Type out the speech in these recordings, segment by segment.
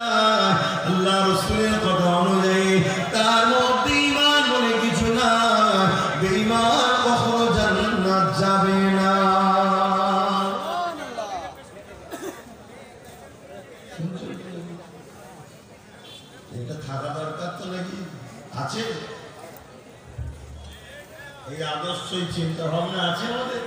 আল্লাহ রাসূলের কথা অনুযায়ী তার মধ্যে ঈমান বলে কিছু না, বেঈমান কখনো জান্নাত যাবে না। এটা থাকা দরকার তো নাকি আছে? এই আদর্শই চিন্তা ভাবনা আছে আমাদের?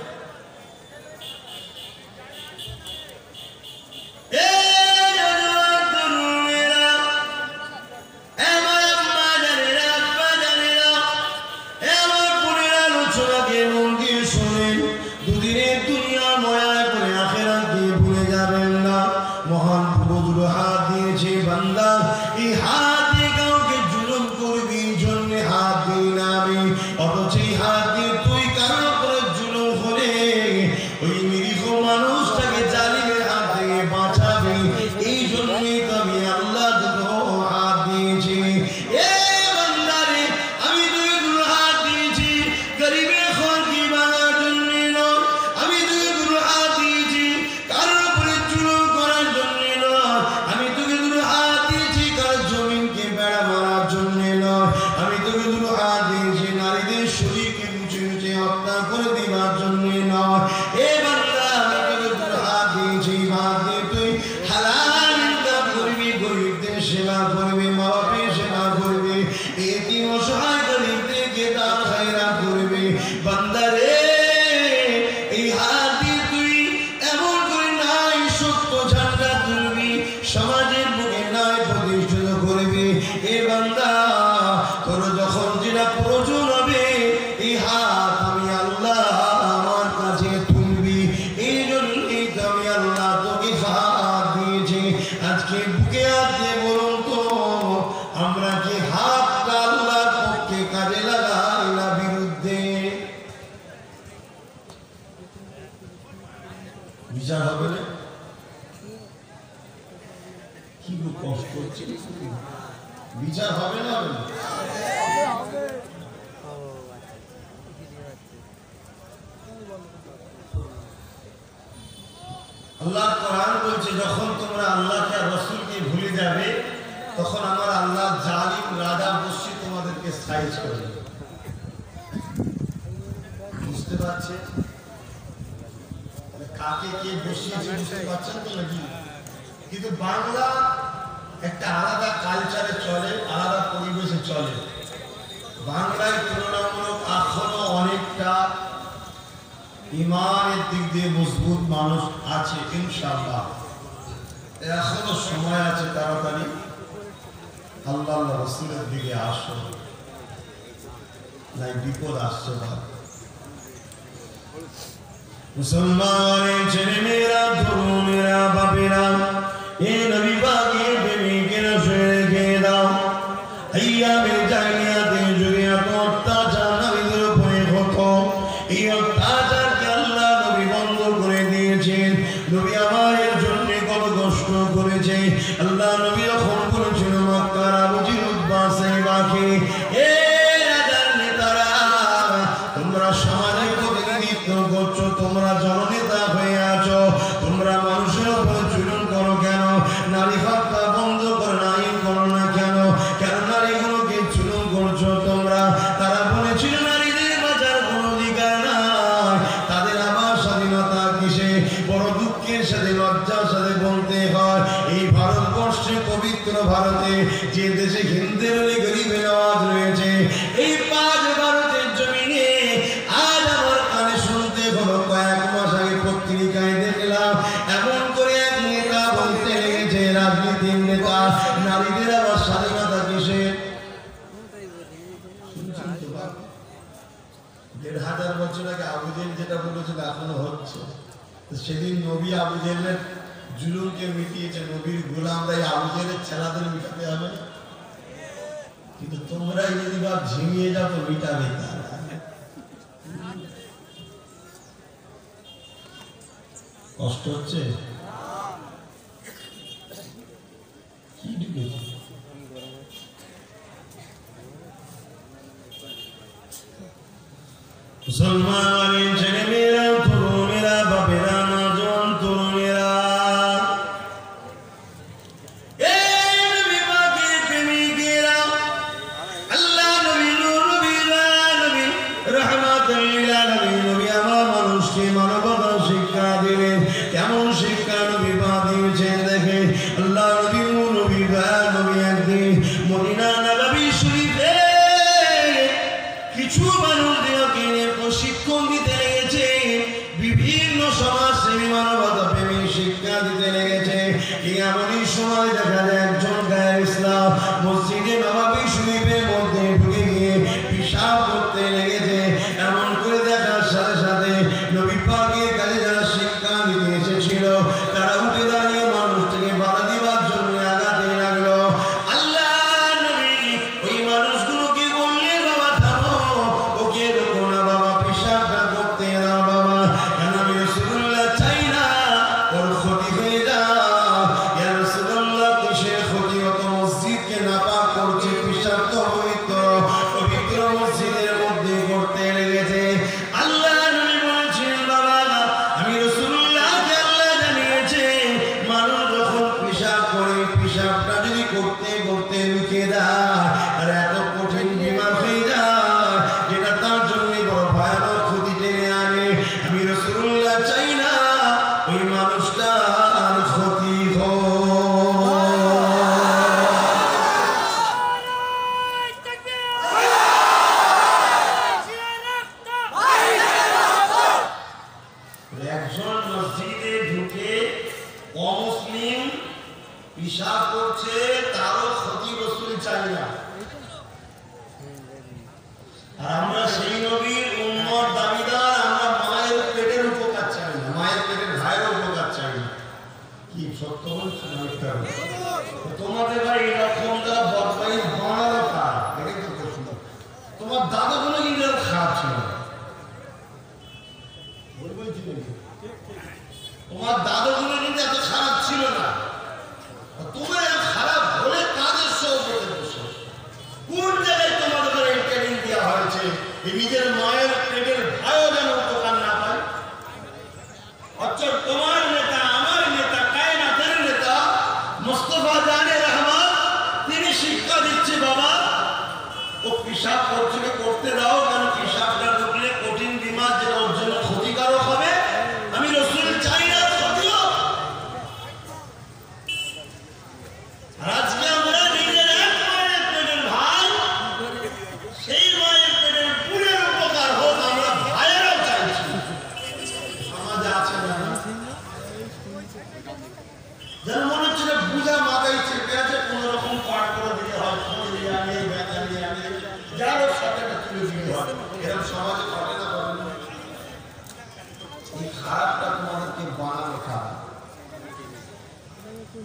বিচার হবে না? কি কষ্ট হচ্ছে, বিচার হবে না? আল্লাহ কোরআন বলছে যখন তোমরা আল্লাহকে আর রাসূলকে ভুলে যাবে তখন আমার আল্লাহ জালিম রাজা বসে তোমাদেরকে সাইজ করবে। বুঝতে পারছে কাকে কে বসিয়েছে? বুঝতে পারছেন তো নাকি? কিন্তু বাংলা একটা আলাদা কালচারে চলে, আলাদা পরিবেশে চলে। বাংলায় তুলনামূলক এখনো অনেকটা ইমানের দিক দিয়ে মজবুত মানুষ আছে ইনশাআল্লাহ। এখনো সময় আছে, তাড়াতাড়ি আল্লাহ রাসূলের দিকে আসো, নাই বিপদ আসছে। মুসলমানের ছেলেমেয়েরা, তরুণেরা, বাপেরা, এ নবী পাকের প্রেমিকেরা শুনে রেখে দাও, আইয়ামে জাহিলিয়াতের যুগে এত অত্যাচার নবীদের উপরে হতো। এই অত্যাচারকে আল্লাহ নবী বন্ধ করে দিয়েছেন। নবী আমাদের জন্য কত কষ্ট করেছে। আল্লাহ নবী যখন বলেছিল মক্কার আবু জিল উতবা সাইবাকে, এ রাজার নেতারা, তোমরা সমাজে প্রতিনিধিত্ব করছো, তোমরা জননেতা হয়ে আছো, তোমরা মানুষের উপর জুলুম করো কেন? নারী হত্যা বন্ধ করে আইন করো না কেন? কেন নারীগুলোকে জুলুম করছো তোমরা? তারা বলেছিল নারীদের বাঁচার কোনো অধিকার নাই, তাদের আবার স্বাধীনতা কিসে? বড় দুঃখের সাথে লজ্জার সাথে বলতে হয়, এই ভারতবর্ষে, পবিত্র ভারতে, যে দেশে হিন্দুদের গরিবের আওয়াজ রয়েছে, এই 5 ভারতের জমিনে আজ আমার কানে শুনতে হলো, কয়েক মাস আগে পত্রিকায় দেখলাম, এমন করে এক নেতা বলতে লেগেছে, রাজনীতির নেতা, নারীদের আবার স্বাধীনতা কিসে? 1500 বছর আগে আবু জেহেল যেটা বলেছিল এখনো হচ্ছে। সেদিন নবী আবু জেহেলের জুলুমকে মিটিয়েছে, নবীর গোলামরাই আবু জেহেলের ছেলেদের মিটাতে হবে। কিন্তু তোমরাই যদি বা ঝিমিয়ে যাও তো মিটাবে তারা। কষ্ট হচ্ছে? কি ঢুকেছে? মুসলমানের ছেলেমেয়েরা, তরুণেরা, বাপেরা, নজওয়ান তরুণেরা, এই ইসলাম মসজিদে নববী শরীফের মধ্যে ঢুকে গিয়ে পেশাব করতে লেগেছে। এমন করে দেখার সাথে সাথে নবী পাকের কাছে যারা শিক্ষা দিতে এসেছিল তারা উঠে দাঁড়িয়ে মানুষটাকে বাধা দেওয়ার জন্য আগাতে লাগলো। আল্লাহ নবী ওই মানুষগুলোকে বললেন, বাবা থামো, ওকে রোকো না বাবা, পেশাবটা করতে দাও বাবা, কেন আমি রাসূলুল্লাহ চাই না ওর ক্ষতি হয়ে যায়। ইয়া রাসূলুল্লাহ কিসের ক্ষতি? ও তো মসজিদকে নাপাক করছে, পেশাব তো পবিত্র মসজিদের মধ্যে করতে লেগেছে। আল্লাহ নবী বলেছেন, বাবা আমি রাসূলুল্লাহকে আল্লাহ জানিয়েছে মানুষ যখন পেশাব করে পেশাবটা যদি করতে করতে লুকিয়ে দেয় আর এত কঠিন বিমার হয়ে যায় যেটা তার জন্য বড় ভয়ানক ক্ষতি টেনে আনে। আমি রাসূলুল্লাহ চাই না ওই মানুষটার ক্ষতি হোক। একজন মসজিদে ঢুকে অমুসলিম পেশাব করছে, তারও ক্ষতি রাসূল চাই না। আর আমরা সেই নবীর উম্মত দাবিদার, আমরা মায়ের পেটের উপকার চাই না, মায়ের পেটের ভাইয়ের উপকার চাই না। কি সত্য বলছি না মিথ্যা বলছি? তোমাদের ভাই এরকম যারা বদমাইশ বানালো কার? এটাই তো প্রশ্ন। তোমার দাদাগুলো কিন্তু এরকম খারাপ ছিল না, তোমার দাদাগুলো কিন্তু এত খারাপ ছিল না। তোমার খারাপ হলে কাজের সহযোগিতা বসে কোন জায়গায় তোমাদের ট্রেনিং দেওয়া হয়েছে নিজের মায়ের পেটের ভাইও যেন উপকার না পায়। অথচ তোমার নেতা, আমার নেতা, কায়নাতের নেতা মুস্তাফা জানে রহমান তিনি শিক্ষা দিচ্ছে, বাবা ও পেশাব করছে করতে দাও, কেন পেশাবটা ঢুকলে কঠিন বিমার যেটা ওর জন্য ক্ষতিকারক হবে। আমি রাসূল চাই না ক্ষতি হোক। আর আজকে আমরা নিজের এক মায়ের পেটের ভাই, সেই মায়ের পেটের পুরের উপকার হোক আমরা ভাইয়েরাও চাইছি। সমাজে আছে না যেন মনে হচ্ছে বুঝা মাথায় চেপে আছে, কোন রকম পাঠ করে দিতে হয়, খোঁজে আনে ব্যথা নিয়ে আনে, যারও সাথে তুলে দিতে হয়। এরকম সমাজে ঘটে না ঘটে না? এই খারাপটা তোমাদেরকে বানানো খারাপ।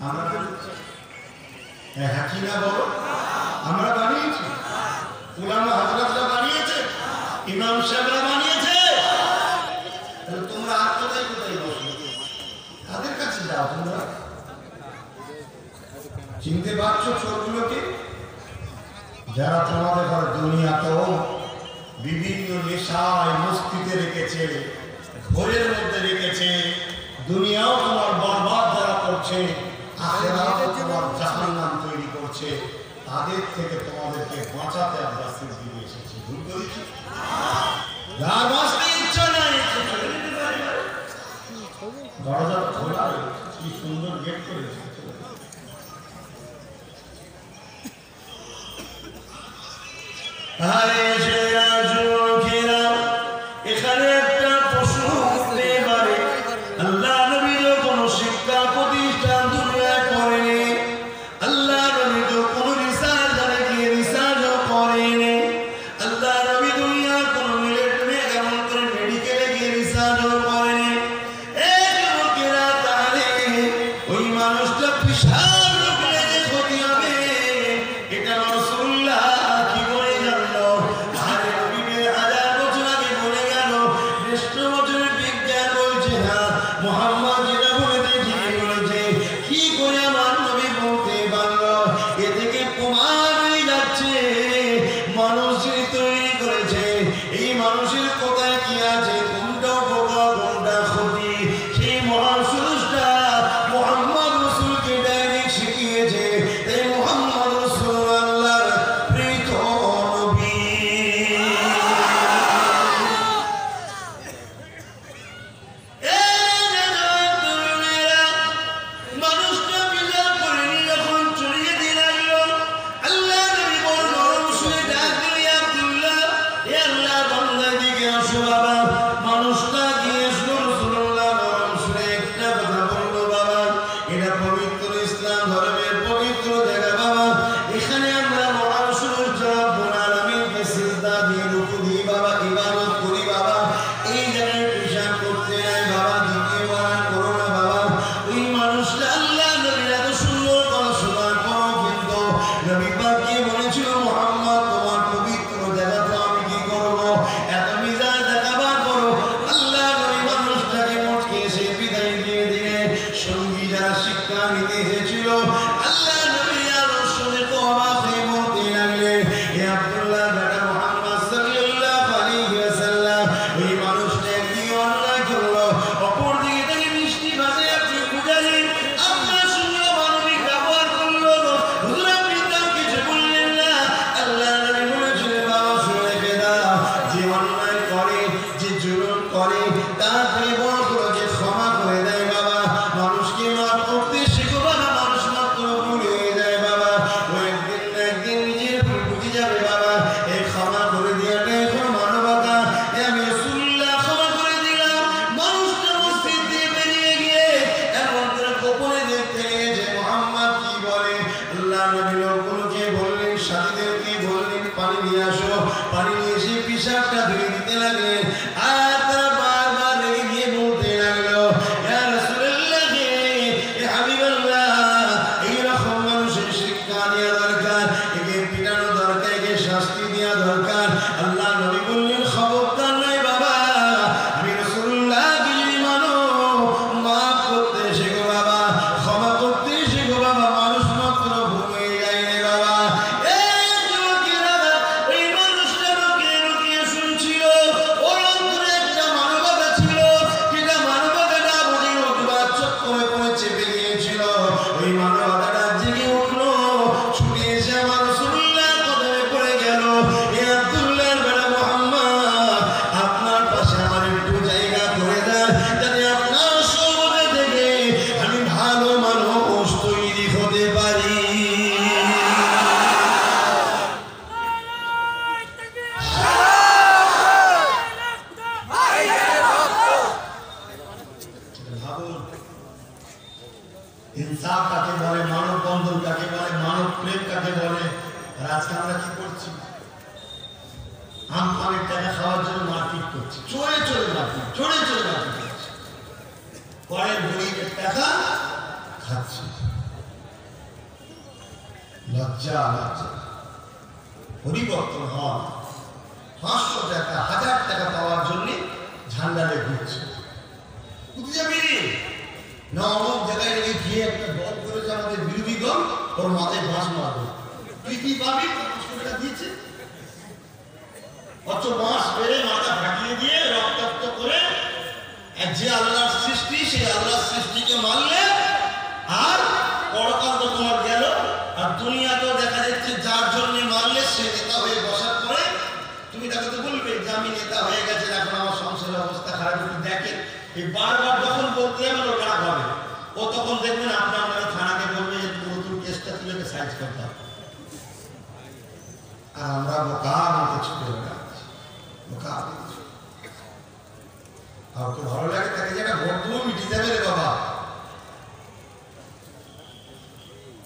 আমরা হ্যাঁ কি না বলো, আমরা বানিয়েছি, উলামা হযরতরা বানিয়েছে, ইমাম সাহেবরা বানিয়েছে। তাহলে তোমরা আর কোথায় কোথায় বসো? তাদের কাছে যাও। তোমরা চিনতে পারছো চোরগুলোকে? যারা তোমাদের ঘর দুনিয়াতেও বিভিন্ন নেশায় মস্তিতে রেখেছে, ঘোরের মধ্যে রেখেছে, দুনিয়াও তোমার বরবাদ যারা করছে, আখিরাতও তোমার জাহান্নাম তৈরি করছে, তাদের থেকে তোমাদেরকে বাঁচাতে আমরা ফিরে এসেছি। ভুল করেছি? যার বাঁচতে ইচ্ছা নাই দরজা খোলা, কি সুন্দর গেট করেছে। এখানে একটা পশু উঠতে পারে। আল্লাহ নবী তো কোনো শিক্ষা প্রতিষ্ঠান দুনিয়া করেনি, আল্লাহ নবী তো কোনো রিসার্চ গিয়ে রিসার্চও করেনি, আল্লাহ নবী দুনিয়ার কোনো মিলিটারি এমন করে মেডিকেলে গিয়ে রিসার্চও করেনি। এই লোকেরা তাহলে ওই মানুষটা বিশাল রকমের ক্ষতি হবে এটা রাসূলুল্লাহ কি করে জানলো? আরে নবীর নবী পাককে বলেছিল মুহাম্মদ তোমার পবিত্র দেখাতে আমি কি করব এত মিজাজ দেখাবার পর আল্লাহ নবী মানুষটাকে মোটকে এসে বিদায় দিয়ে দিলেন সঙ্গী যারা শিক্ষা নিতে এসেছিল আল্লাহ নবী আরো শুনে তো অবাক হয়ে বলতে লাগলেন হে আব্দুল্লাহ বেটা মুহাম্মদ সাল্লাল্লাহু আলাইহি ওয়াসাল্লাম এই মানুষটা কি অন্যায় করলো অপর দিকে তাকে মিষ্টি ভাষায় আপনি বুঝালেন আপনার সঙ্গে মানবিক ব্যবহার করলো হুজুর আপনি তার কিছু বললেন না আল্লাহ নবী বলেছিলেন বাবা শুনে দাও যে অন্যায় করে যে জুলুম করে তার থেকে বড় করে যে ক্ষমা করে দেয় বাবা মানুষকে মাফ করতে শেখো বাবা মানুষ মাত্র ভুল হয়ে যায় বাবা ও একদিন না একদিন নিজের ভুল বুঝে যাবে বাবা এই ক্ষমা করে দেওয়াটা এখন মানবতা আমি রাসূলুল্লাহ ক্ষমা করে দিলাম মানুষটা মসজিদ দিয়ে বেরিয়ে গিয়ে এমন করে গোপনে দেখতে লেগেছে মুহাম্মদ কি বলে আল্লাহ নবী লোকগুলোকে বললেন সাথীদেরকে বললেন পানি নিয়ে আসো পানি নিয়ে এসে পিশাবটা ধুয়ে দিতে লাগলেন আর তারা বারবার রেগে গিয়ে বলতে লাগলো ইয়া রাসূলুল্লাহ হে হাবিবাল্লাহ এইরকম মানুষের শিক্ষা দেওয়া দরকার একে পিটানো দরকার একে শাস্তি দেওয়া দরকার আল্লাহ নবী বললেন খবরদার নয় বাবা আমি রাসূলুল্লাহ যদি মানো মাফ করতে শেখো বাবা ক্ষমা করতে শেখো বাবা মানুষ মাত্র ভুল হয়ে যায় রে বাবা এই যুবকেরা ওই মানুষটা রুকিয়ে রুকিয়ে শুনছিল ওর অন্তরে একটা মানবতা ছিল যেটা মানবতাটা বুঝে উঠবার চক্করে পড়ে চেপে গিয়েছিল ওই মানবতাটা জেগে উঠলো ছুটে এসে আমার রাসূলুল্লাহর কদমে পড়ে গেল হে আব্দুল্লাহর বেটা মুহাম্মদ আপনার পাশে আমার একটু জায়গা করে দেন যাতে আপনার সোহবতে থেকে আমি ভালো মানুষ তৈরি হতে পারি ভাবুন ইনসাফ কাকে বলে মানব বন্ধন কাকে বলে মানব প্রেম কাকে বলে আর আজকে আমরা কি করছি আমফানের টাকা খাওয়ার জন্য মারপিট করছি চোরে চোরে মারপিট করছি পরের গরিবের টাকা খাচ্ছি লজ্জা পরিবর্তন হন 500 টাকা 1000 টাকা পাওয়ার জন্য ঝান্ডালে ঘুরছে কোথায় যাবি না অমুক জায়গায় গিয়ে একটা দল করেছে আমাদের বিরোধী দল ওর মাথায় বাঁশ মারবে তুই কি পাবি 500 টাকা দিয়েছে অত বাঁশ বেড়ে মাথা ফাটিয়ে দিয়ে রক্তাক্ত করে যে আল্লাহর সৃষ্টি সেই আল্লাহর সৃষ্টিকে মারলে আর পরকাল তো তোমার গেল আর দুনিয়াতেও দেখা যাচ্ছে যার জন্য মারলে সে নেতা হয়ে বসার পরে তুমি তাকে তো বলবে যে আমি নেতা হয়ে গেছে এখন আমার সংসারের অবস্থা খারাপ একটু দেখেন এই বারবার যখন বলতে যাবেন ও রাগ হবে ও তখন দেখবেন আপনারা থানাকে বলবে যে নতুন কেসটা তুলে সাইজ করতে হবে আর আমরা বোকার মতো ছুটে বেড়াচ্ছি বোকার কাউকে ভালো লাগে তাকে যেটা ভোট দেবো মিটে যাবে রে বাবা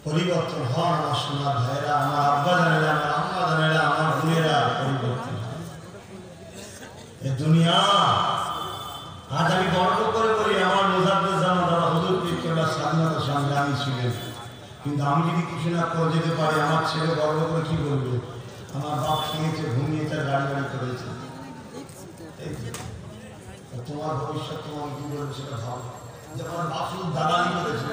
পরিবর্তন হন আমার সোনার ভাইরা আমার আব্বা জানেরা আমার আম্মা জানেরা আমার বোনেরা পরিবর্তন এই দুনিয়া আজ আমি গর্ব করে বলি আমার মোজাদ্দেদ জামান দাদা হুজুর পীর কেবলা স্বাধীনতা সংগ্রামী ছিলেন কিন্তু আমি যদি কিছু না করে যেতে পারি আমার ছেলে গর্ব করে কি বলবে আমার বাপ খেয়েছে ঘুমিয়েছে গাড়ি করেছে তোমার ভবিষ্যৎ তোমার কি বলবে সেটা ভাবো যে আমার বাপ শুধু দালালি করেছে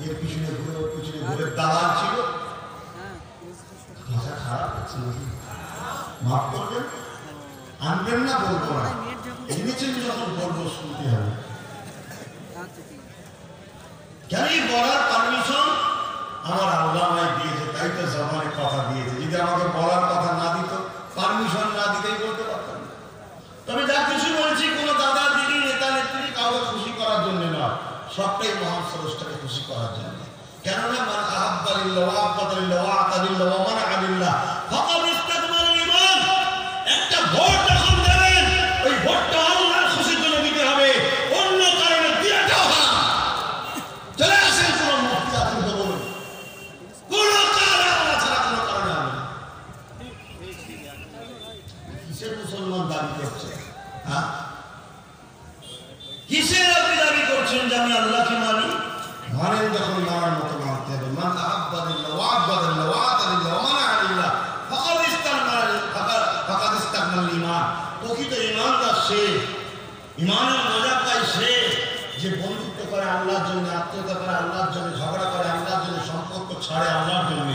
এর পিছনে ঘুরে ওর পিছনে ঘুরে দালাল ছিল ভাষা খারাপ হচ্ছে নাকি মাফ করবেন আনবেন না বলবো না এনেছেন যখন বলবো শুনতে হবে কেন বলার পারমিশন আমার আল্লাহ আমায় দিয়েছে তাই তো জমানে কথা দিয়েছে যদি আমাকে বলার কথা না দিত পারমিশন না দিতেই বলতে পারতাম তবে যা কিছু বলছি কোনো দাদা দিদি নেতা নেত্রী কাউকে খুশি করার জন্য নয় সবটাই মহান স্রষ্টাকে খুশি করার জন্য কেননা মান আহাব্বা লিল্লাহ ওয়া আবগাদা লিল্লাহ ওয়া আতা লিল্লাহ ওয়া মানআ লিল্লাহ ফাকাদ ইসতাকমাল ঈমান একটা ভোট যখন দেবেন ওই ভোটটা আল্লাহর খুশির জন্য দিতে হবে অন্য কারণে দিয়াটাও হারাম চলে আসেন কোন মুফতি আপনি তো বলুন কোন কারণে আল্লাহ ছাড়া কোন কারণে হবে না কিসের মুসলমান দাবি করছে হ্যাঁ কিসের আপনি দাবি করছেন যে আমি আল্লাহকে মানি মানেন যখন মানার মতো মানতে হবে মান আহাব্বা আবগাদিল্লাহ ওয়া আবগাদিল্লাহ ওয়া আতাদিল্লাহ ওয়া মানা আলিল্লাহ ফাকাদ ইস্তাগনাল ঈমান। প্রকৃত ঈমানদার সে, ঈমানের মজা পায় সে যে বন্ধুত্ব করে আল্লাহর জন্য, আত্মীয়তা করে আল্লাহর জন্য, ঝগড়া করে আল্লাহর জন্য, সম্পর্ক ছাড়ে আল্লাহর জন্য।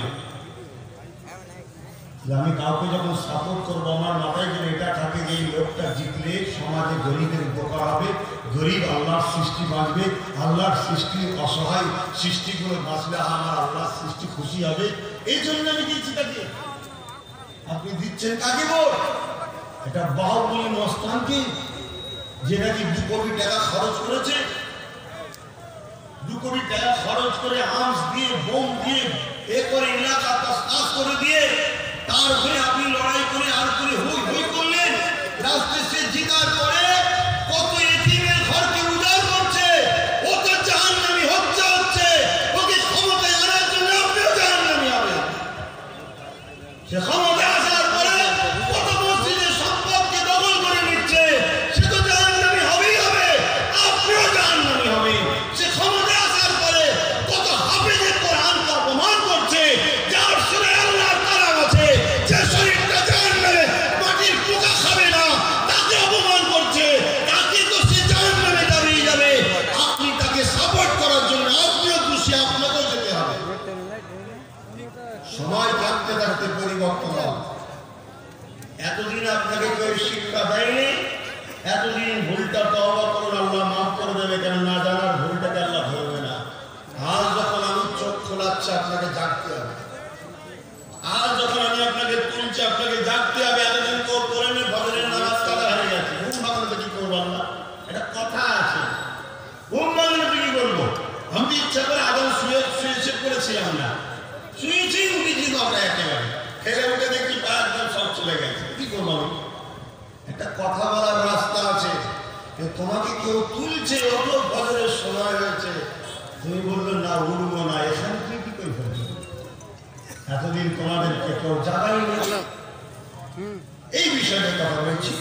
আমি কাউকে যখন সাপোর্ট করবো আমার মাথায় যেন এটা থাকে যে এই লোকটা জিতলে সমাজে গরিবের উপকার হবে, গরিব আল্লাহর সৃষ্টি বাঁচবে, আল্লাহর সৃষ্টি অসহায় সৃষ্টিগুলো বাঁচলে আমার আল্লাহর সৃষ্টি খুশি হবে। এই জন্য আমি দিচ্ছি তাকে। আপনি দিচ্ছেন কাকে ভোট? এটা বাহুবলী মস্তানকে, যে নাকি 2 কোটি টাকা খরচ করেছে, 2 কোটি টাকা খরচ করে আর্মস দিয়ে, বোম দিয়ে, এ করে এলাকা তাস করে দিয়ে তার হয়ে আপনি লড়াই করে আর করে হই হই করলেন। রাষ্ট্রে সে জিতার পরে কত এতিমের ঘরকে উজাড় করছে, ও তো জাহান্নামী হচ্ছে। ওকে ক্ষমতায় আনার জন্য আপনিও জাহান্নামী হবেন। সে ক্ষমতায় আসার পরে কত মসজিদের সম্পদকে দখল করে নিচ্ছে, সে তো জাহান্নামী হবেই হবে, আপনিও জাহান্নামী হবেন। সে ক্ষমতায় আসার পরে কত হাফেজে কোরআনকে অপমান করছে, যার শুনে আল্লাহর কালাম আছে, যে শরীরটা জাহান্নামে মাটির পোকা খাবে না, তাকে অপমান করছে, তাকে তো সে জাহান্নামে যাবে। আপনি তাকে সাপোর্ট করার জন্য আপনিও দোষী, আপনাকেও যেতে হবে। সময় থাকতে থাকতে পরিবর্তন হবে। এতদিন আপনাকে কেউ শিক্ষা দেয়নি, এতদিন ভুলটা তওবা করুন, আল্লাহ মাফ করে দেবে, কেন না জানার ভুলটাকে আল্লাহ ধরবে না। আজ যখন আমি চোখ খোলাচ্ছি আপনাকে জাগতে হবে, আজ যখন আমি আপনাকে তুলছি আপনাকে জাগতে হবে। এতদিন তো করেন ফজরের নামাজ কাজা হয়ে গেছে, ঘুম ভাঙলে কি করবো আল্লাহ? এটা কথা আছে, ঘুম ভাঙলে কি করবো? আমি ইচ্ছা করে আদৌ শুয়ে করেছিলাম না, শুয়েছি উঠেছি আমরা একেবারে, খেলে উঠে দেখি পা একদম সব চলে গেছে, কি করবো আমি? একটা কথা বলার রাস্তা আছে। তোমাকে কেউ তুলছে, ওঠো ফজরের সময় হয়েছে, তুমি বললো না উঠবো না, এখানে তুই কি করে ফেলছো? এতদিন তোমাদেরকে কেউ জাগাইনি, এই বিষয়টা কথা বলছি।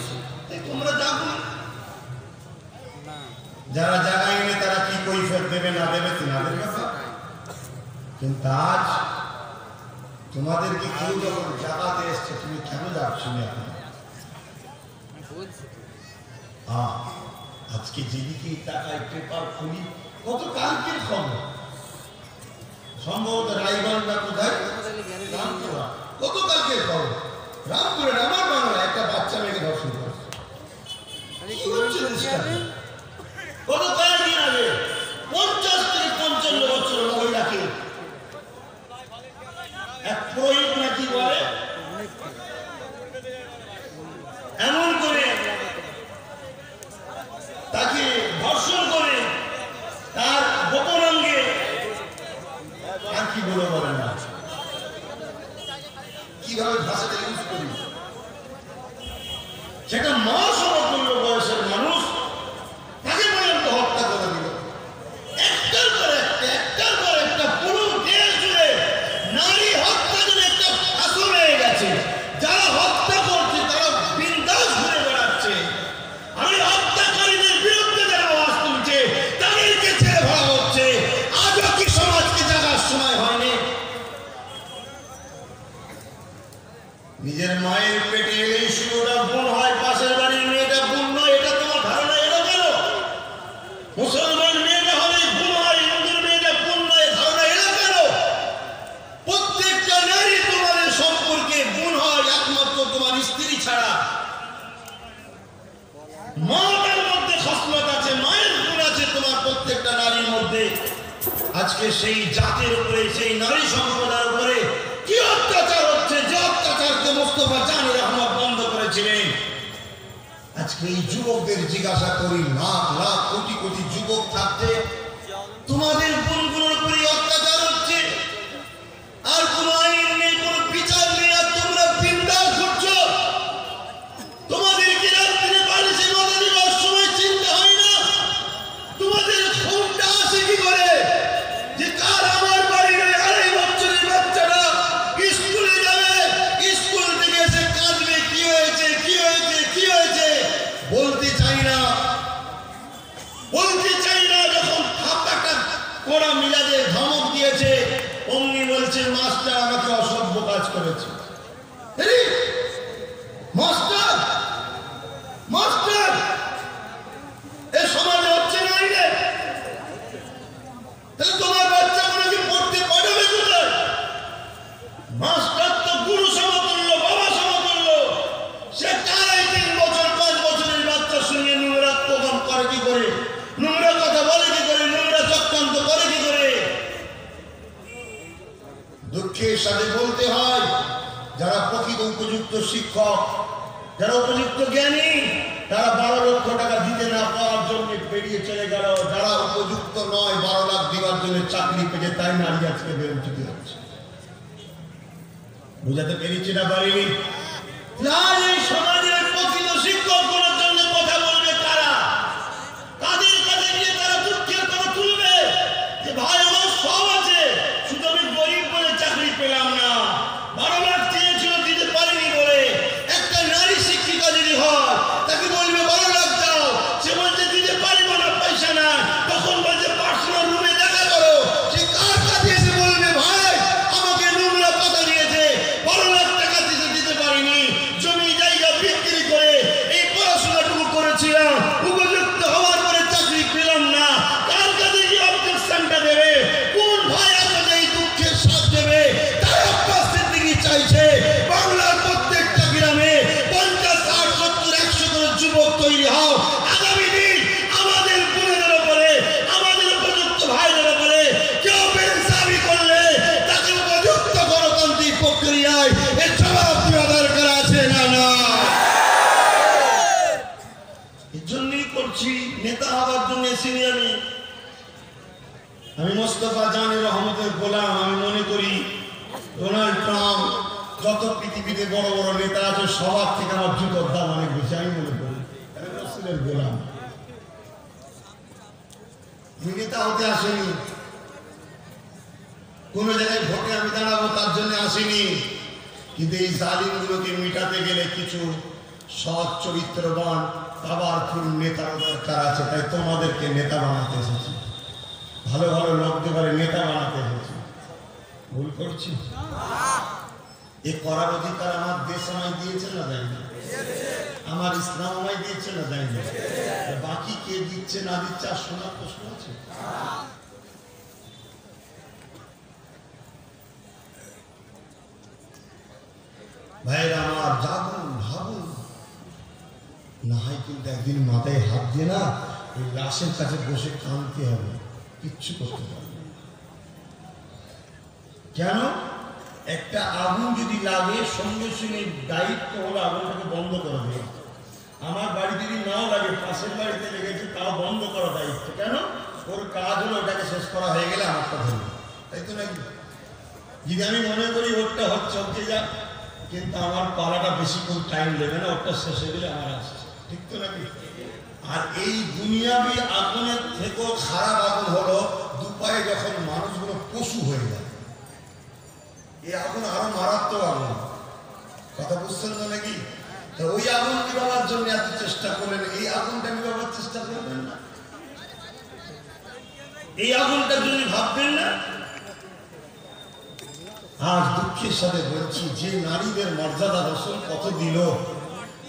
তোমরা জাগো, যারা জাগাইনি তারা কি কৈফিয়ত দেবে না দেবে তোমাদের কথা। কিন্তু আজ তোমাদেরকে কেউ যখন জাগাতে এসছে, তুমি কেন যাচ্ছ না? আজকে যেদিকে টাকায় পেপার খুলি, কত কালকের খবর, সম্ভবত রায়গঞ্জা কোথায়, রামপুরা, কত কালকের খবর, রামপুরের আমার বাংলা একটা বাচ্চা মেয়েকে ধর্ষণ করেছে। কত কয়েকদিন আগে 50 থেকে 55 বছর মহিলাকে এক পুরোহিত নাকি বলে এমন করে তাকে ধর্ষণ করে তার গোপন অঙ্গে আর কি বলে না, কিভাবে ভাষাটা ইউজ করি, সেটা মহাসমতুল্য বয়সের মানুষ তাকে পর্যন্ত হত্যা করে দিল। একটার পর একটা পুরো দেশ জুড়ে নারী হত্যা জন্য একটা ফাঁসল হয়ে গেছে। যারা হত্যা করছে তারা বিন্দাস ঘুরে বেড়াচ্ছে, আমি হত্যাকারীদের বিরুদ্ধে যারা আওয়াজ তুলছে তাদেরকে ছেড়ে ভরা হচ্ছে। আজও কি সমাজকে জাগার সময় হয়নি? নিজের মায়ের পেটে এলেই শিশুরা বোন হয়, পাশের বাড়ির মেয়েটা বোন নয়, এটা তোমার ধারণা এলো কেন? মুসলমান মেয়েটা হলে বোন হয়, হিন্দুর মেয়েটা বোন নয়, ধারণা এলো কেন? প্রত্যেকটা নারী তোমাদের সম্পর্কে বোন হয় একমাত্র তোমার স্ত্রী ছাড়া। মাটার মধ্যে খসলত আছে, মায়ের গুণ আছে তোমার প্রত্যেকটা নারীর মধ্যে। আজকে সেই জাতির উপরে, সেই নারী সম্প্রদায়ের উপরে কি অত্যাচার হচ্ছে, যে অত্যাচারকে মোস্তফা জাহানুর রহমত বন্ধ করেছিলেন। আজকে এই যুবকদের জিজ্ঞাসা করি, লাখ লাখ কোটি কোটি যুবক থাকতে তোমাদের বোনগুলোর উপরে অত্যাচার হচ্ছে, আর কোন আইন নেই, কোন বিচার নেই, আর তোমরা বিন্দাস করছো। তোমাদেরকে রাত্রে বালিশে মাথা দেওয়ার সময় চিন্তা হয় না? তোমাদের খুনটা আসে কি করে যে কার আমার বাড়ির 2.5 বছরের বাচ্চাটা স্কুলে যাবে, স্কুল থেকে এসে কাঁদবে, কি হয়েছে কি হয়েছে কি হয়েছে, বলতে চাই না। যখন একটা কোড়া স্কুলের মাস্টার আমাকে অসভ্য কাজ করেছে। মাস্টার মাস্টার এ সমাজে হচ্ছে না রে, তাহলে তোমার বাচ্চাগুলো কি পড়তে পাঠাবে কোথায়? মাস্টার তো গুরু সমতুল্য, বাবা সমতুল্য। সে তারাই 3 বছর 5 বছরের বাচ্চার সঙ্গে নোংরা প্রোগ্রাম করে কি করে, নোংরা কথা বলে কি করে, নোংরা চক্রান্ত করে কি করে। দুঃখের সাথে বলতে হয়, যারা প্রকৃত উপযুক্ত শিক্ষক, যারা উপযুক্ত জ্ঞানী, তারা 12 লক্ষ টাকা দিতে না পাওয়ার জন্য বেরিয়ে চলে গেল। যারা উপযুক্ত নয় 12 লাখ দেওয়ার জন্য চাকরি পেয়ে, তাই নারী আজকে বেরোচিত হচ্ছে। বুঝাতে পেরেছি না পারিনি? না, এই সমাজের প্রকৃত শিক্ষক গুলোর জন্য কথা বলবে কারা? তাদের কাছে গিয়ে তারা দুঃখের কথা তুলবে যে ভাই আমার সব আছে, শুধু আমি গরিব বলে চাকরি পেলাম না, 12 লাখ চেয়েছিল দিতে পারিনি বলে। একটা নারী শিক্ষিকা যদি হয়, তাকে বলবে 12 লাখ দাও, সে বলছে দিতে পারিব না, পয়সা না, তখন বলছে পার্সোনাল রুমে দেখা করো। সে কার কাছে এসে বলবে ভাই আমাকে নোংরা কথা দিয়েছে, 12 লাখ টাকা দিতে পারিনি, জমি জায়গা বিক্রি করে এই পড়াশোনাটুকু করেছিলাম, উপযুক্ত হওয়ার পরে চাকরি পেলাম না। কার কাছে গিয়ে অবজেকশনটা দেবে? কোন ভাই আপনাদের এই দুঃখের সাথ দেবে? তাই আব্বাস সিদ্দিকী চাইছে বাংলার প্রত্যেকটা গ্রামে 50, 60, 70, 100 করে যুবক তৈরি হও। আগামী দিন আমাদের বোনেদের উপরে, আমাদের উপযুক্ত ভাইদের উপরে কেউ বেইনসাফি করলে তাকে উপযুক্ত গণতান্ত্রিক প্রক্রিয়ায় এর জবাব দেওয়া দরকার আছে না? না, এই জন্যই করছি। নেতা হওয়ার জন্য এসেছি আমি মোস্তফা জানের রহমতের গোলাম। আমি মনে করি ডোনাল্ড ট্রাম্প যত পৃথিবীতে বড় বড় নেতা আছে সবার থেকে আমার জুতোর দাম অনেক বেশি। আমি মনে করি আমি রাসূলের গোলাম। আমি নেতা হতে আসেনি, কোন জায়গায় ভোটে আমি দাঁড়াবো তার জন্য আসেনি, কিন্তু এই জালিমগুলোকে মিটাতে গেলে কিছু সৎ চরিত্রবান পাওয়ারফুল নেতার দরকার আছে। তাই তোমাদেরকে নেতা বানাতে এসেছি, ভালো ভালো লোকদের বলে নেতা বানাতে এসেছি। ভুল করছি? এ করার অধিকার আমার দেশ আমায় দিয়েছে না দেয়নি? আমার ইসলাম আমায় দিয়েছে না দেয়নি? বাকি কে দিচ্ছে না দিচ্ছে আর শোনার প্রশ্ন আছে? ভাইরা আমার, জাগুন, ভাবুন, না হয় কিন্তু একদিন মাথায় হাত দিয়ে না ওই লাশের কাছে বসে কাঁদতে হবে, কিচ্ছু করতে পারবে না। কেন? একটা আগুন যদি লাগে সঙ্গে সঙ্গে দায়িত্ব হলো আগুনটাকে বন্ধ করে দেওয়া। আমার বাড়ি যদি নাও লাগে, পাশের বাড়িতে লেগেছে, তাও বন্ধ করা দায়িত্ব। কেন? ওর কাজ হলো ওটাকে শেষ করা হয়ে গেলে আমারটা ধরবে, তাই তো নাকি? যদি আমি মনে করি ওরটা হচ্ছে হচ্ছে যা, কিন্তু আমার পালাটা বেশিক্ষণ টাইম নেবে না, ওরটা শেষ হয়ে গেলে আমার আসছে, ঠিক তো নাকি? আর এই দুনিয়াবি আগুনের থেকেও খারাপ আগুন হলো দুপায়ে যখন মানুষগুলো পশু হয়ে যায়। এই আগুন আরো মারাত্মক আগুন, কথা বুঝছেন তো নাকি? ওই আগুন নিবাবার জন্য এত চেষ্টা করলেন, এই আগুনটা নিবাবার চেষ্টা করবেন না? এই আগুনটার জন্য ভাববেন না? আজ দুঃখের সাথে বলছি, যে নারীদের মর্যাদা রসুল কত দিল,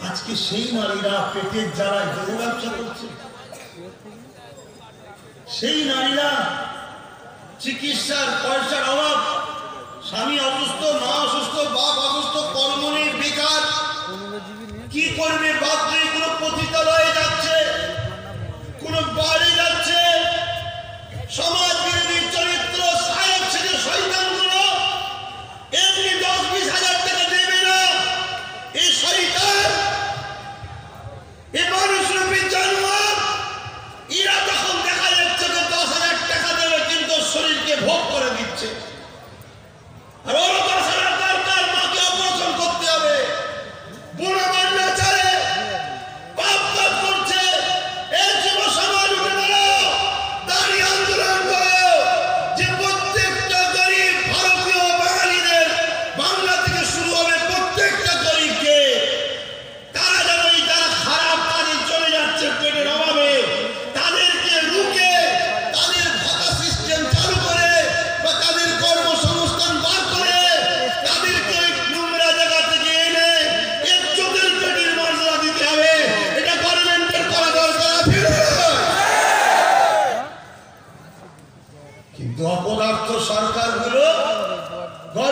আজকে সেই নারীরা পেটের জ্বালায় গরু ব্যবসা করছে। সেই নারীরা চিকিৎসার পয়সার অভাব, স্বামী অসুস্থ, মা অসুস্থ, বাপ অসুস্থ, কর্ম নেই, বেকার, কি করবে? বাধ্য কোনো পতিতালয়ে যাচ্ছে, কোনো বাড়ি যাচ্ছে। সমাজ বিরোধী চরিত্র সায়ক ছেলে শয়তানগুলো এমনি 10-20 হাজার টাকা দেবে না। এই শয়তান, এই মানুষরূপী জানোয়ার, এরা তখন দেখা যাচ্ছে যে 10,000 টাকা দেবে, কিন্তু শরীরকে ভোগ করে দিচ্ছে। আর ওরা 10,000 দরকার, মাকে অপারেশন করতে হবে,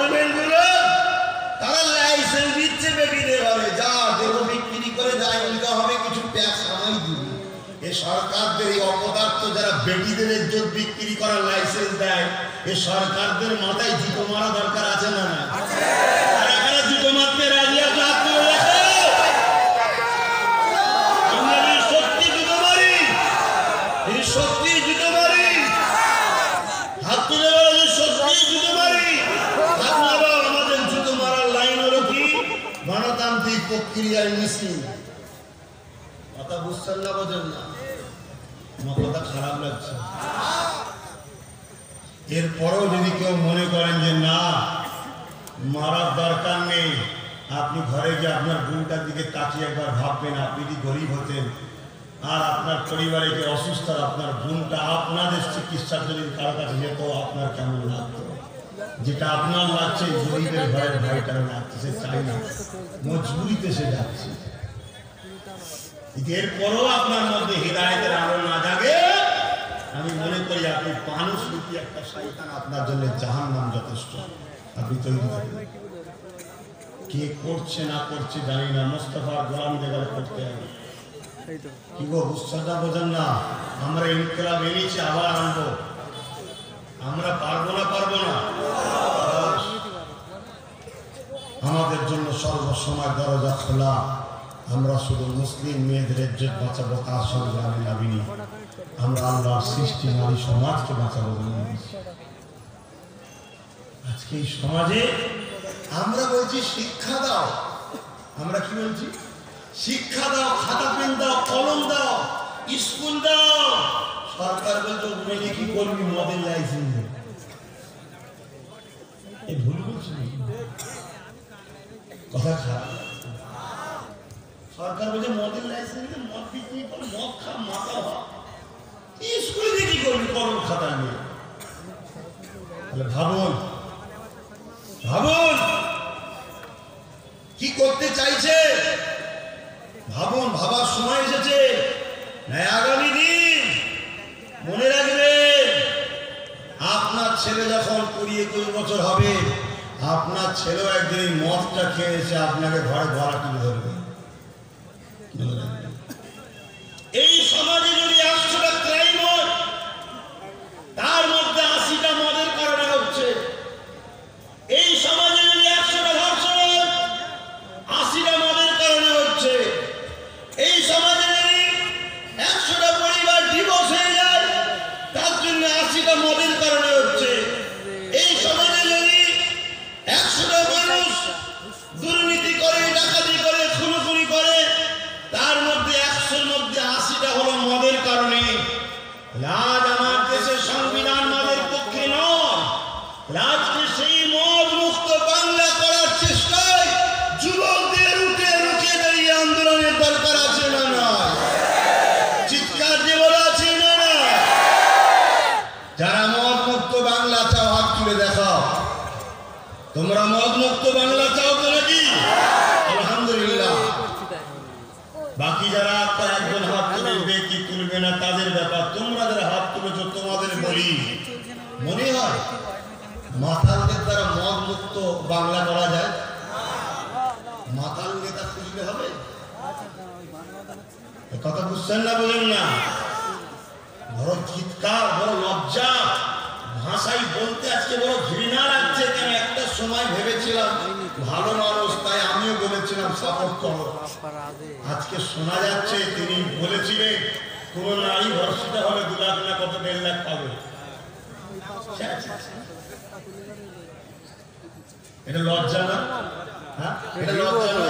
গভর্নমেন্ট গুলো তারা লাইসেন্স দিচ্ছে বেটিদের ঘরে, যা দেহ বিক্রি করে যা ইনকাম হবে কিছু ট্যাক্স আমায় দিবি। এই সরকারদের এই অপদার্থ যারা বেটিদের ইজ্জত বিক্রি করার লাইসেন্স দেয়, এই সরকারদের মাথায় জুতো মারা দরকার আছে না? তারা জুতো মারতে রাজি আছে? হাত তুলে দেখো, আমরা সত্যি জুতো মারি, সত্যি জুতো মারি। হাত তুলে বলো সত্যি জুতো মারি। আপনারা আমাদের জুতো মারার লাইন হলো কি? গণতান্ত্রিক প্রক্রিয়ার মিছিল। কথা বুঝছেন না? বোঝেন না? আমার কথা খারাপ লাগছে। এরপরেও যদি কেউ মনে করেন যে না মারার দরকার নেই, আপনি ঘরে গিয়ে আপনার বোনটার দিকে তাকিয়ে একবার ভাববেন, আপনি যদি গরিব হতেন আর আপনার পরিবারে যে অসুস্থ, আপনার বোনটা আপনাদের চিকিৎসার জন্য কারো কাছে যেত, আপনার কেমন লাগতো? যেটা আপনার লাগছে গরিবের ঘরের ভাইটার লাগছে, সে চাই না, মজবুরিতে সে যাচ্ছে। এরপরও আপনার মধ্যে হৃদায়তের আলো না জাগে, আমি মনে করি আপনি মানুষ রূপী একটা শয়তান, আপনার জন্য জাহান্নাম যথেষ্ট। আপনি তৈরি থাকবেন। কে করছে না করছে জানি না, মোস্তফার গোলাম জায়গায় করতে হবে। কি গো বুঝছাটা বোঝেন না? আমরা ইনকিলাব এনেছি, আবার আনবো। আমরা পারবো না? আমাদের জন্য সর্বসময় দরজা খোলা। আমরা শুধু মুসলিম মেয়েদের ইজ্জত বাঁচাবো তার সঙ্গে আমি নাবিনি, আমরা আল্লাহর সৃষ্টি নারী সমাজকে বাঁচাবো। আজকে এই সমাজে আমরা বলছি শিক্ষা দাও, আমরা কি বলছি? শিক্ষা দাও, খাতা পেন দাও, কলম দাও, স্কুল দাও। সরকার বলছে মেয়ে কি করবি? মদের লাইসেন্স। এই ভুল বলছি, কথা খারাপ। সরকার বলছে মদের লাইসেন্স, মদ বিক্রি করে, মদ খা, মাথা হওয়া। স্কুলে দিয়ে কি করবি? কলম খাতা নিয়ে। ভাবুন কি করতে চাইছে, ভাবুন। ভাবার সময় এসেছে। আগামী দিন মনে রাখবেন, আপনার ছেলে যখন 20-21 বছর হবে, আপনার ছেলেও একদিন মদটা খেয়েছে, আপনাকে ঘরে গলা তুলে ধরবে। এই সমাজে যদি 100টা ক্রাইম হয়, তার মধ্যে 80টা মদের কারণে হচ্ছে। এই সমাজে যদি 100টা ধর্ষণ হয়, 80টা মদের কারণে হচ্ছে। এই সমাজে যদি 100টা পরিবার ডিভোর্স হয়ে যায়, তার জন্য 80টা মদের কারণে হচ্ছে। এই সমাজে যদি 100টা মানুষ দুর্নীতি করে, ডাকাতি করে, খুনোখুনি করে, তার মধ্যে 100-র মধ্যে 80টা হলো মদের কারণে। আজ আমার দেশের সংবিধান মদের পক্ষে নয়। আজকে সেই মদ মুক্ত বাংলা করার চেষ্টায় যুবকদের রুখে দাঁড়িয়ে আন্দোলনের দরকার আছে না নয়? চিৎকার দিয়ে বলা আছে না নয়? যারা মদ মুক্ত বাংলা চাও হাত তুলে দেখাও। তোমরা মদ মুক্ত বাংলা চাও তো নাকি? আলহামদুলিল্লাহ। বাকি যারা কয়েকজন হাত তুলবে কি তুলবে না তাদের ব্যাপার। তোমরা যারা হাত তুলেছ তোমাদের বলি, মনে হয় মাতালদের দ্বারা মদ মুক্ত বাংলা করা যায়? মাতাল নেতা খুঁজলে হবে? কথা বুঝছেন না? বলেন না? বড় চিৎকার, বড় লজ্জা, ভাষাই বলতে আজকে বড় ঘৃণা লাগছে। কেন একটা সময় ভেবেছিলাম ভালো মানুষ, তাই আমিও বলেছিলাম সাপোর্ট করো। আজকে শোনা যাচ্ছে তিনি বলেছিলেন কোন নারী ধর্ষিত হলে 2 লাখ না কত 1.5 লাখ পাবে। এটা লজ্জা না? হ্যাঁ, এটা লজ্জা না?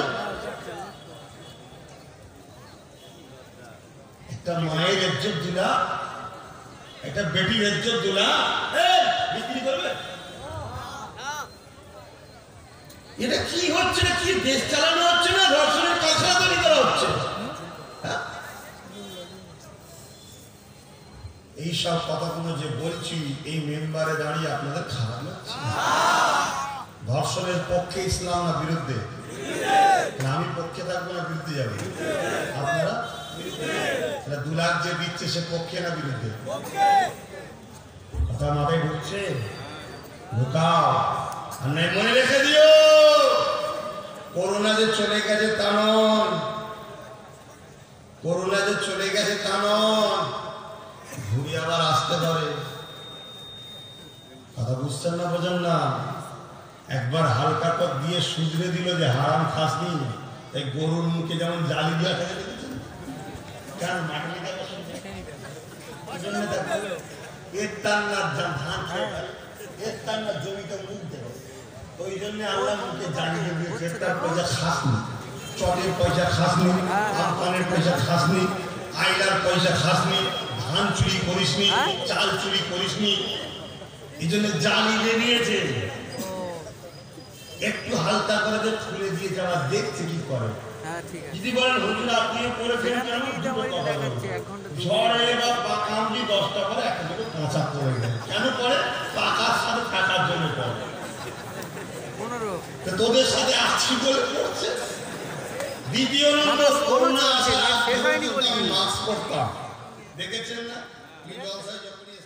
একটা মায়ের ইজ্জত দিলা, একটা বেটির ইজ্জত দিলা, বিক্রি করবে? এটা কি হচ্ছে না? কি দেশ চালানো হচ্ছে না? ধর্ষণের কারখানা তৈরি করা হচ্ছে। এইসব কথাগুলো যে বলছি এই মেম্বারে দাঁড়িয়ে আপনাদের খারাপ লাগছে? ধর্ষণের পক্ষে ইসলাম না বিরুদ্ধে? আমি পক্ষে থাকবো না বিরুদ্ধে যাবে? আপনারা 2 লাখ যে দিচ্ছে সে পক্ষে না বিরুদ্ধে? কথা মাথায় ঢুকছে? ঢোকাও। আর নাই মনে রেখে দিও, করোনা যে চলে গেছে তা নয়, করোনা যে চলে গেছে তা নয়, ঘুরে আবার আসতে পারে। কথা বুঝছেন না, বোঝেন না? একবার হালকা পথ দিয়ে সুজরে দিল যে হারাম খাসনি, এই গরুর মুখে যেমন জালি দেওয়া থাকে দেখেছেন, কেন মাটি এর টান্নার ধান খায়, এর টান্নার জমিতে মুখ দেবে, ওই জন্য আল্লাহ মুখে জালি দিয়েছে। তার পয়সা খাসনি, চটের পয়সা খাসনি, আফগানের পয়সা খাসনি, আইলার পয়সা খাসনি, ধান চুরি করিসনি, চাল চুরি করিসনি, এই জন্য জালি দিয়ে নিয়েছে। একটু হালকা করে যে খুলে দিয়ে যাওয়া দেখছে কি করে। যদি বলেন হুজুর আপনিও করে ফেলছেন, ঝড়ে বা পাকামজি 10টা করে একটা দুটো কাঁচা পড়ে যায়, কেন পড়ে? পাকার সাথে থাকার জন্য পড়ে। তোদের সাথে আসছি বলে পড়ছে। দ্বিতীয় নম্বর, করোনা আসার আগে মাস্ক পরতাম, দেখেছেন না? জলসায় যখনই